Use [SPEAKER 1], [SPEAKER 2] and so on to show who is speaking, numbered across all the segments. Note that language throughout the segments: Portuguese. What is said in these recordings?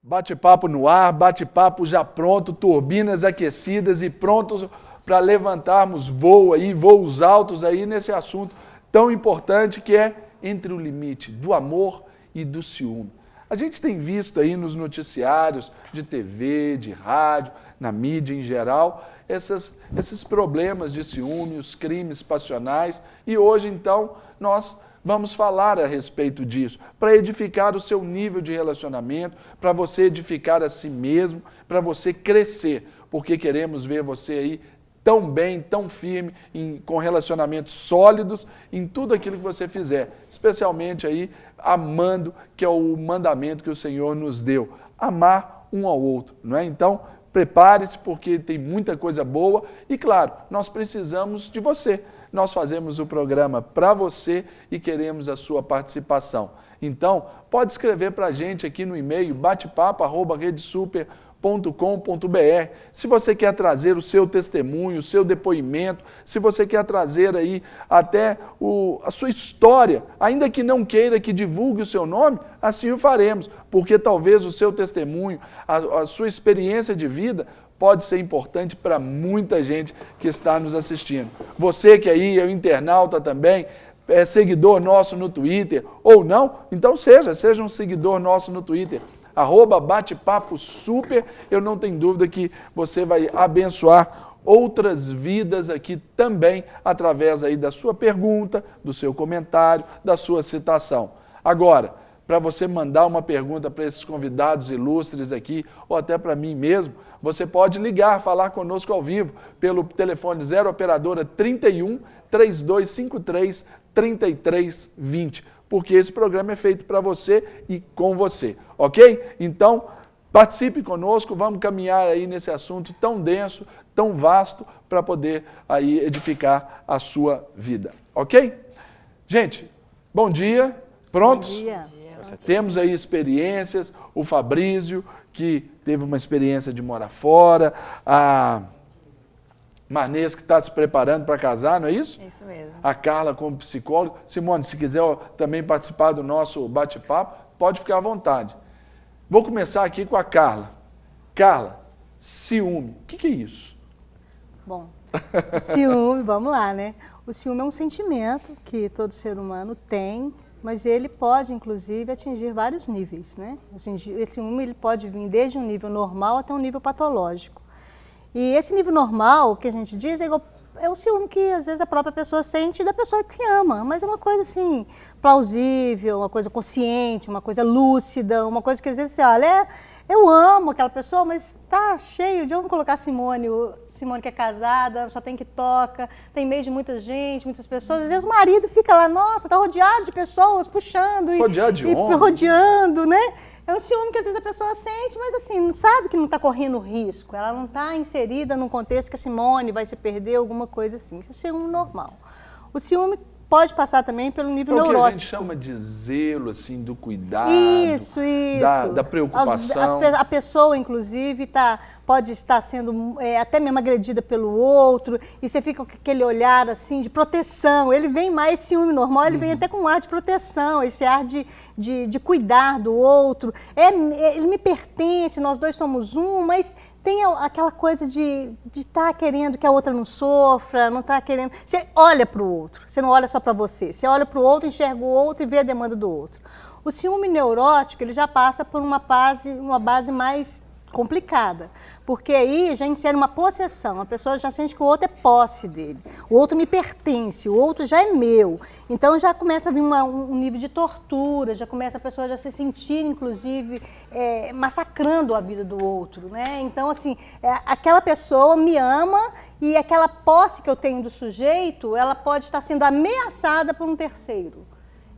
[SPEAKER 1] Bate-papo no ar, bate-papo já pronto, turbinas aquecidas e prontos para levantarmos voos altos aí nesse assunto tão importante que é entre o limite do amor e do ciúme. A gente tem visto aí nos noticiários de TV, de rádio, na mídia em geral, esses problemas de ciúme, os crimes passionais, e hoje então nós vamos falar a respeito disso, para edificar o seu nível de relacionamento, para você edificar a si mesmo, para você crescer, porque queremos ver você aí tão bem, tão firme, com relacionamentos sólidos em tudo aquilo que você fizer, especialmente aí amando, que é o mandamento que o Senhor nos deu, amar um ao outro, não é? Então, prepare-se porque tem muita coisa boa e, claro, nós precisamos de você. Nós fazemos o programa para você e queremos a sua participação. Então, pode escrever para a gente aqui no e-mail batepapo@redesuper.com.br. Se você quer trazer o seu testemunho, o seu depoimento, se você quer trazer aí até a sua história, ainda que não queira que divulgue o seu nome, assim o faremos, porque talvez o seu testemunho, a sua experiência de vida pode ser importante para muita gente que está nos assistindo. Você que aí é o internauta também, é seguidor nosso no Twitter ou não, então seja um seguidor nosso no Twitter, @batepaposuper, eu não tenho dúvida que você vai abençoar outras vidas aqui também, através aí da sua pergunta, do seu comentário, da sua citação. Agora, para você mandar uma pergunta para esses convidados ilustres aqui, ou até para mim mesmo, você pode ligar, falar conosco ao vivo, pelo telefone 0 operadora 31 3253 3320, porque esse programa é feito para você e com você, ok? Então, participe conosco, vamos caminhar aí nesse assunto tão denso, tão vasto, para poder aí edificar a sua vida, ok? Gente, bom dia, prontos?
[SPEAKER 2] Bom dia.
[SPEAKER 1] Temos aí experiências, o Fabrício, que teve uma experiência de morar fora, a Marnês, que está se preparando para casar, não é isso?
[SPEAKER 2] É isso mesmo.
[SPEAKER 1] A Carla como psicóloga. Simone, se quiser também participar do nosso bate-papo, pode ficar à vontade. Vou começar aqui com a Carla. Carla, ciúme, o que é isso?
[SPEAKER 2] Bom, o ciúme, vamos lá, né? O ciúme é um sentimento que todo ser humano tem, mas ele pode, inclusive, atingir vários níveis, né? Esse ciúme ele pode vir desde um nível normal até um nível patológico. E esse nível normal, que a gente diz, é o ciúme que, às vezes, a própria pessoa sente da pessoa que ama, mas é uma coisa, assim, plausível, uma coisa consciente, uma coisa lúcida, uma coisa que, às vezes, você olha, eu amo aquela pessoa, mas tá cheio de... Vamos colocar Simone que é casada, só tem que toca, tem meio de muita gente, muitas pessoas. Às vezes o marido fica lá, nossa, tá rodeado de pessoas, puxando rodeando, né? É um ciúme que às vezes a pessoa sente, mas assim, não sabe que não está correndo risco. Ela não está inserida num contexto que a Simone vai se perder, alguma coisa assim. Isso é ciúme normal. O ciúme pode passar também pelo nível neurótico.
[SPEAKER 1] É o que a gente chama de zelo, assim, do cuidado,
[SPEAKER 2] isso.
[SPEAKER 1] Da preocupação.
[SPEAKER 2] A pessoa, inclusive, pode estar sendo até mesmo agredida pelo outro, e você fica com aquele olhar, assim, de proteção. Ele vem mais ciúme normal, ele vem até com um ar de proteção, esse ar de cuidar do outro. Ele me pertence, nós dois somos um, mas tem aquela coisa de estar querendo que a outra não sofra, não está querendo... Você olha para o outro, você não olha só para você. Você olha para o outro, enxerga o outro e vê a demanda do outro. O ciúme neurótico, ele já passa por uma base mais complicada, porque aí já insere uma possessão, a pessoa já sente que o outro é posse dele, o outro me pertence, o outro já é meu, então já começa a vir um nível de tortura, já começa a pessoa já se sentir, inclusive, massacrando a vida do outro, né? Então, assim, aquela pessoa me ama e aquela posse que eu tenho do sujeito, ela pode estar sendo ameaçada por um terceiro.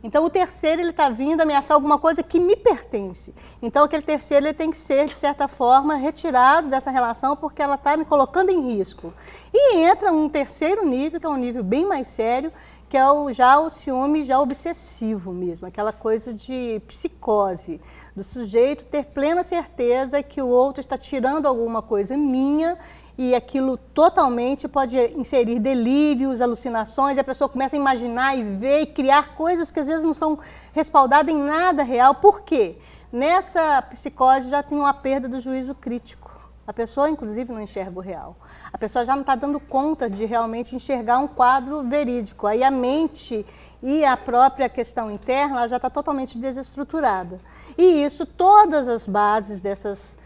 [SPEAKER 2] Então, o terceiro ele está vindo ameaçar alguma coisa que me pertence. Então, aquele terceiro ele tem que ser, de certa forma, retirado dessa relação porque ela está me colocando em risco. E entra um terceiro nível, que é um nível bem mais sério, que é já o ciúme já obsessivo mesmo, aquela coisa de psicose, do sujeito ter plena certeza que o outro está tirando alguma coisa minha e aquilo totalmente pode inserir delírios, alucinações, e a pessoa começa a imaginar e ver e criar coisas que às vezes não são respaldadas em nada real. Por quê? nessa psicose já tem uma perda do juízo crítico. A pessoa, inclusive, não enxerga o real. A pessoa já não está dando conta de realmente enxergar um quadro verídico. Aí a mente e a própria questão interna ela já está totalmente desestruturada. E isso, todas as bases dessas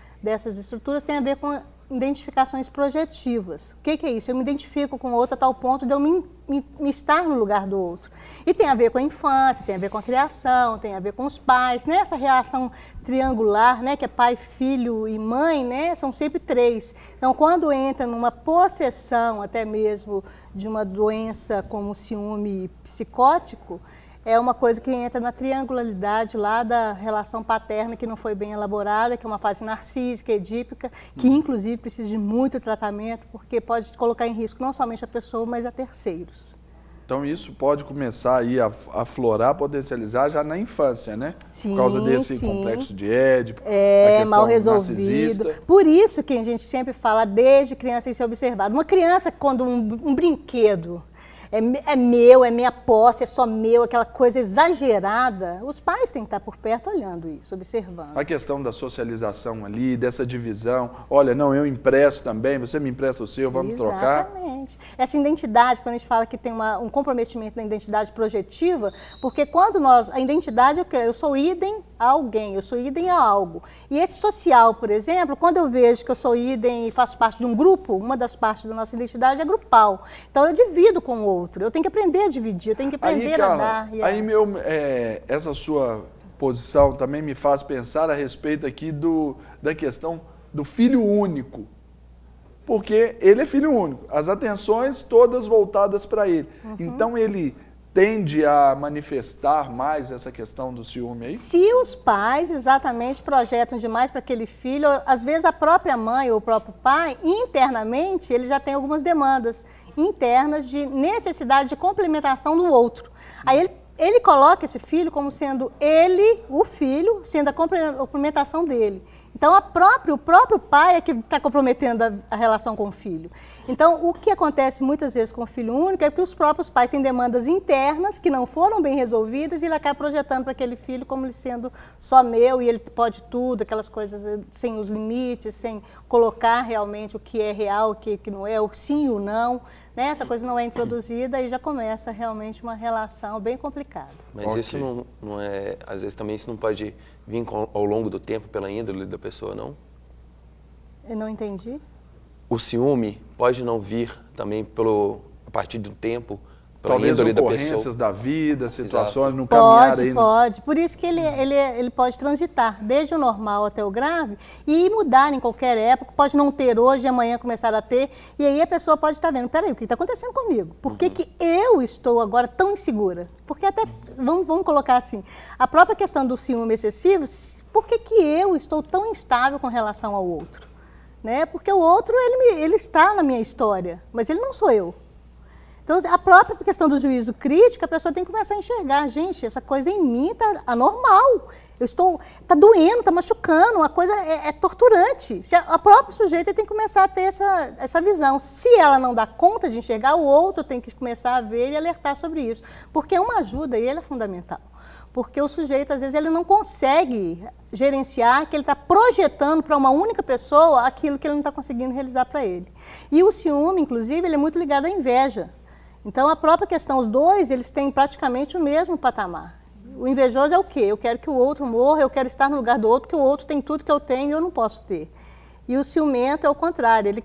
[SPEAKER 2] estruturas têm a ver com identificações projetivas. O que é isso? Eu me identifico com o outro a tal ponto de eu me estar no lugar do outro. E tem a ver com a infância, tem a ver com a criação, tem a ver com os pais, né? Essa reação triangular, né? Que é pai, filho e mãe, né? São sempre três. Então, quando entra numa possessão, até mesmo de uma doença como o ciúme psicótico, é uma coisa que entra na triangularidade lá da relação paterna que não foi bem elaborada, que é uma fase narcísica, edípica, que inclusive precisa de muito tratamento, porque pode colocar em risco não somente a pessoa, mas a terceiros.
[SPEAKER 1] Então isso pode começar aí a aflorar, potencializar já na infância, né?
[SPEAKER 2] Sim,
[SPEAKER 1] por causa desse
[SPEAKER 2] sim.
[SPEAKER 1] complexo de Édipo, a
[SPEAKER 2] É,
[SPEAKER 1] questão
[SPEAKER 2] mal resolvido.
[SPEAKER 1] narcisista.
[SPEAKER 2] Por isso que a gente sempre fala desde criança tem que ser observado. Uma criança, quando um brinquedo é meu, é minha posse, é só meu, aquela coisa exagerada, os pais têm que estar por perto olhando isso, observando.
[SPEAKER 1] A questão da socialização ali, dessa divisão, olha, não, eu empresto também, você me empresta o seu, vamos trocar.
[SPEAKER 2] Exatamente. Essa identidade, quando a gente fala que tem um comprometimento na identidade projetiva, porque quando a identidade é o quê? Eu sou idem a alguém, eu sou idem a algo. E esse social, por exemplo, quando eu vejo que eu sou idem e faço parte de um grupo, uma das partes da nossa identidade é grupal. Então eu divido com o outro. Eu tenho que aprender a dividir, eu tenho que aprender
[SPEAKER 1] aí, Carla,
[SPEAKER 2] a dar.
[SPEAKER 1] Aí essa sua posição também me faz pensar a respeito aqui da questão do filho único. Porque ele é filho único, as atenções todas voltadas para ele. Então ele tende a manifestar mais essa questão do ciúme aí?
[SPEAKER 2] Se os pais exatamente projetam demais para aquele filho, às vezes a própria mãe ou o próprio pai, internamente, ele já tem algumas demandas internas de necessidade de complementação do outro. Aí ele coloca esse filho como sendo ele, o filho, sendo a complementação dele. Então, o próprio pai é que está comprometendo a relação com o filho. Então, o que acontece muitas vezes com o filho único é que os próprios pais têm demandas internas que não foram bem resolvidas e ele acaba projetando para aquele filho como ele sendo só meu e ele pode tudo, aquelas coisas sem os limites, sem colocar realmente o que é real, o que não é, o sim e o não. Né? Essa coisa não é introduzida e já começa realmente uma relação bem complicada.
[SPEAKER 3] Mas isso não é, às vezes também isso não pode vir ao longo do tempo pela índole da pessoa, não?
[SPEAKER 2] Eu não entendi.
[SPEAKER 3] O ciúme pode não vir também a partir do tempo, pela
[SPEAKER 1] talvez
[SPEAKER 3] índole da
[SPEAKER 1] ocorrências
[SPEAKER 3] pessoa.
[SPEAKER 1] da vida, situações
[SPEAKER 3] Exato.
[SPEAKER 1] no caminhar aí.
[SPEAKER 2] Pode. Por isso que ele pode transitar, desde o normal até o grave, e mudar em qualquer época, pode não ter hoje, amanhã começar a ter, e aí a pessoa pode estar vendo, peraí, o que está acontecendo comigo? Por que que eu estou agora tão insegura? Porque até, vamos colocar assim, a própria questão do ciúme excessivo, por que que eu estou tão instável com relação ao outro? Né? Porque o outro, ele está na minha história, mas ele não sou eu. Então, a própria questão do juízo crítico, a pessoa tem que começar a enxergar, gente, essa coisa em mim está anormal, está doendo, está machucando, a coisa é torturante. A própria sujeita tem que começar a ter essa visão. Se ela não dá conta de enxergar, o outro tem que começar a ver e alertar sobre isso. Porque uma ajuda, e ele é fundamental. Porque o sujeito, às vezes, ele não consegue gerenciar, que ele está projetando para uma única pessoa aquilo que ele não está conseguindo realizar para ele. E o ciúme, inclusive, ele é muito ligado à inveja. Então, a própria questão, os dois, eles têm praticamente o mesmo patamar. O invejoso é o quê? Eu quero que o outro morra, eu quero estar no lugar do outro, porque o outro tem tudo que eu tenho e eu não posso ter. E o ciumento é o contrário, ele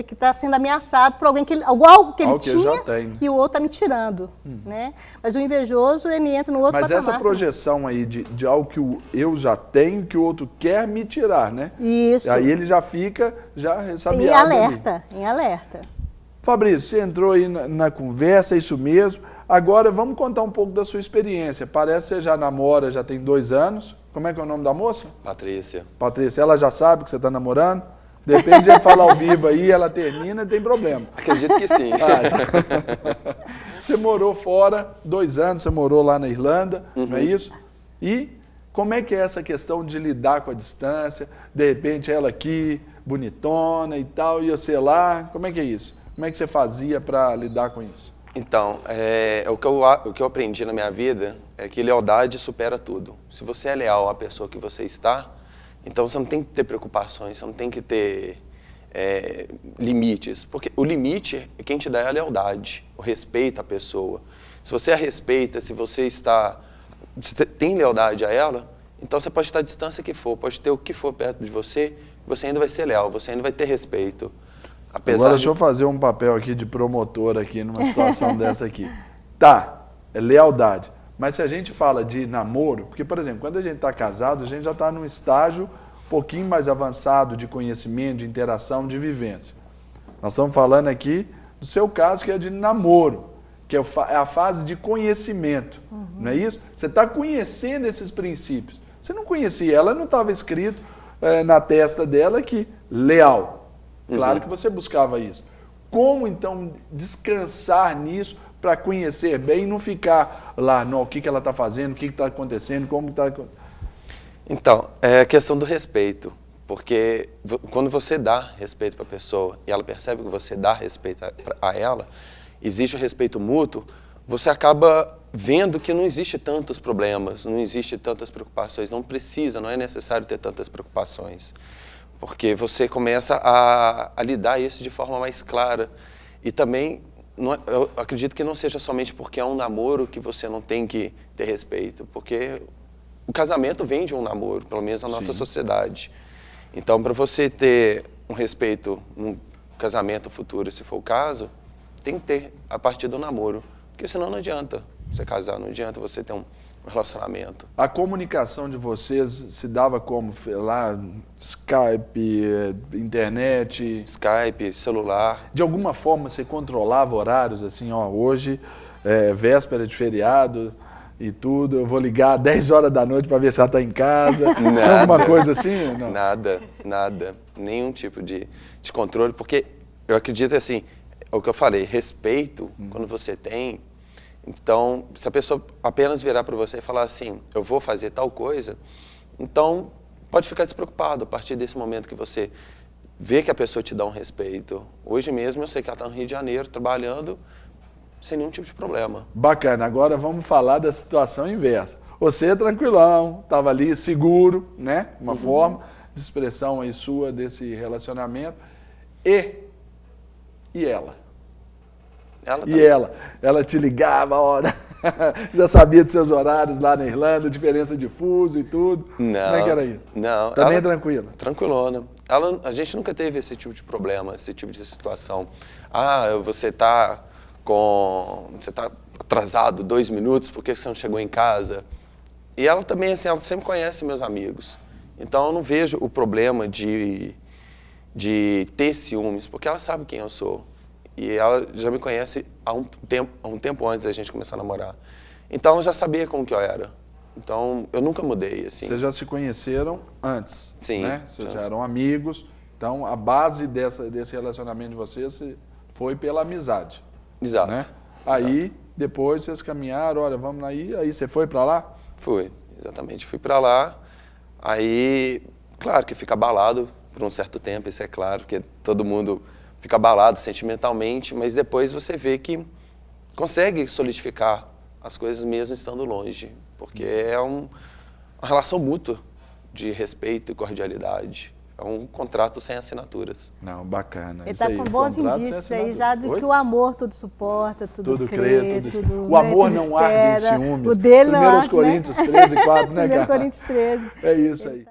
[SPEAKER 2] que está sendo ameaçado por alguém algo que ele tinha e o outro está me tirando. Né? Mas o invejoso, ele entra no outro patamar.
[SPEAKER 1] Mas essa projeção aí de algo que eu já tenho, que o outro quer me tirar, né?
[SPEAKER 2] Isso.
[SPEAKER 1] Aí ele já fica ressabiado.
[SPEAKER 2] Em alerta, em alerta.
[SPEAKER 1] Fabrício, você entrou aí na conversa, é isso mesmo. Agora vamos contar um pouco da sua experiência. Parece que você já namora, já tem 2 anos. Como é que é o nome da moça?
[SPEAKER 3] Patrícia.
[SPEAKER 1] Patrícia, ela já sabe que você está namorando? Depende de falar ao vivo aí, ela termina, tem problema.
[SPEAKER 3] Acredito que sim.
[SPEAKER 1] Você morou fora, 2 anos, você morou lá na Irlanda, não é isso? E como é que é essa questão de lidar com a distância? De repente ela aqui, bonitona e tal, e você lá, como é que é isso? Como é que você fazia para lidar com isso?
[SPEAKER 3] Então, o que eu aprendi na minha vida é que lealdade supera tudo. Se você é leal à pessoa que você está, então você não tem que ter preocupações, você não tem que ter limites. Porque o limite, quem te dá é a lealdade, o respeito à pessoa. Se você a respeita, se você tem lealdade a ela, então você pode estar à distância que for, pode ter o que for perto de você, você ainda vai ser leal, você ainda vai ter respeito.
[SPEAKER 1] Agora deixa eu fazer um papel aqui de promotor aqui numa situação dessa aqui. Tá, é lealdade. Mas se a gente fala de namoro, porque, por exemplo, quando a gente está casado, a gente já está num estágio um pouquinho mais avançado de conhecimento, de interação, de vivência. Nós estamos falando aqui do seu caso, que é de namoro, que é a fase de conhecimento, não é isso? Você está conhecendo esses princípios. Você não conhecia ela, não estava escrito na testa dela que leal. Claro que você buscava isso. Como, então, descansar nisso para conhecer bem e não ficar lá, não, o que ela está fazendo, o que está acontecendo, como está...
[SPEAKER 3] Então, é a questão do respeito. Porque quando você dá respeito para a pessoa e ela percebe que você dá respeito a ela, existe o respeito mútuo, você acaba vendo que não existe tantos problemas, não existe tantas preocupações, não é necessário ter tantas preocupações. Porque você começa a lidar isso de forma mais clara. E também, eu acredito que não seja somente porque é um namoro que você não tem que ter respeito. Porque o casamento vem de um namoro, pelo menos na nossa sociedade. Então, para você ter um respeito num casamento futuro, se for o caso, tem que ter a partir do namoro. Porque senão não adianta você casar, não adianta você ter um relacionamento.
[SPEAKER 1] A comunicação de vocês se dava como? Lá, Skype, internet?
[SPEAKER 3] Skype, celular.
[SPEAKER 1] De alguma forma você controlava horários, assim, ó, hoje é véspera de feriado e tudo, eu vou ligar às 10 horas da noite para ver se ela está em casa? Tinha alguma coisa assim? Não?
[SPEAKER 3] Nada. Nenhum tipo de controle, porque eu acredito assim, é o que eu falei, respeito, quando você tem. Então, se a pessoa apenas virar para você e falar assim, eu vou fazer tal coisa, então pode ficar despreocupado a partir desse momento que você vê que a pessoa te dá um respeito. Hoje mesmo eu sei que ela está no Rio de Janeiro trabalhando sem nenhum tipo de problema.
[SPEAKER 1] Bacana, agora vamos falar da situação inversa. Você é tranquilão, estava ali seguro, né? Uma forma de expressão aí sua desse relacionamento. E ela? Ela te ligava a hora, já sabia dos seus horários lá na Irlanda, diferença de fuso e tudo.
[SPEAKER 3] Não.
[SPEAKER 1] Como é que era isso?
[SPEAKER 3] Não.
[SPEAKER 1] Também tranquila?
[SPEAKER 3] Tranquilona. A gente nunca teve esse tipo de problema, esse tipo de situação. Você tá atrasado 2 minutos, por que você não chegou em casa? E ela também, assim, ela sempre conhece meus amigos. Então eu não vejo o problema de ter ciúmes, porque ela sabe quem eu sou. E ela já me conhece há um tempo antes da gente começar a namorar. Então ela já sabia como que eu era. Então eu nunca mudei, assim.
[SPEAKER 1] Vocês já se conheceram antes,
[SPEAKER 3] sim,
[SPEAKER 1] né? Vocês já eram amigos. Então a base desse relacionamento de vocês foi pela amizade.
[SPEAKER 3] Exato.
[SPEAKER 1] Né? Aí depois vocês caminharam, olha, vamos aí você foi para lá?
[SPEAKER 3] Fui, exatamente. Fui para lá. Aí, claro que fica abalado por um certo tempo, isso é claro, porque todo mundo fica abalado sentimentalmente, mas depois você vê que consegue solidificar as coisas mesmo estando longe, porque é uma relação mútua de respeito e cordialidade. É um contrato sem assinaturas.
[SPEAKER 1] Não, bacana.
[SPEAKER 2] Ele está com bons indícios aí já do que o amor tudo suporta, tudo crê, tudo
[SPEAKER 1] o amor
[SPEAKER 2] tudo
[SPEAKER 1] não arde em ciúmes.
[SPEAKER 2] O dele não arde,
[SPEAKER 1] 1 Coríntios 13, 4, né, cara?
[SPEAKER 2] 1 Coríntios 13.
[SPEAKER 1] É isso aí.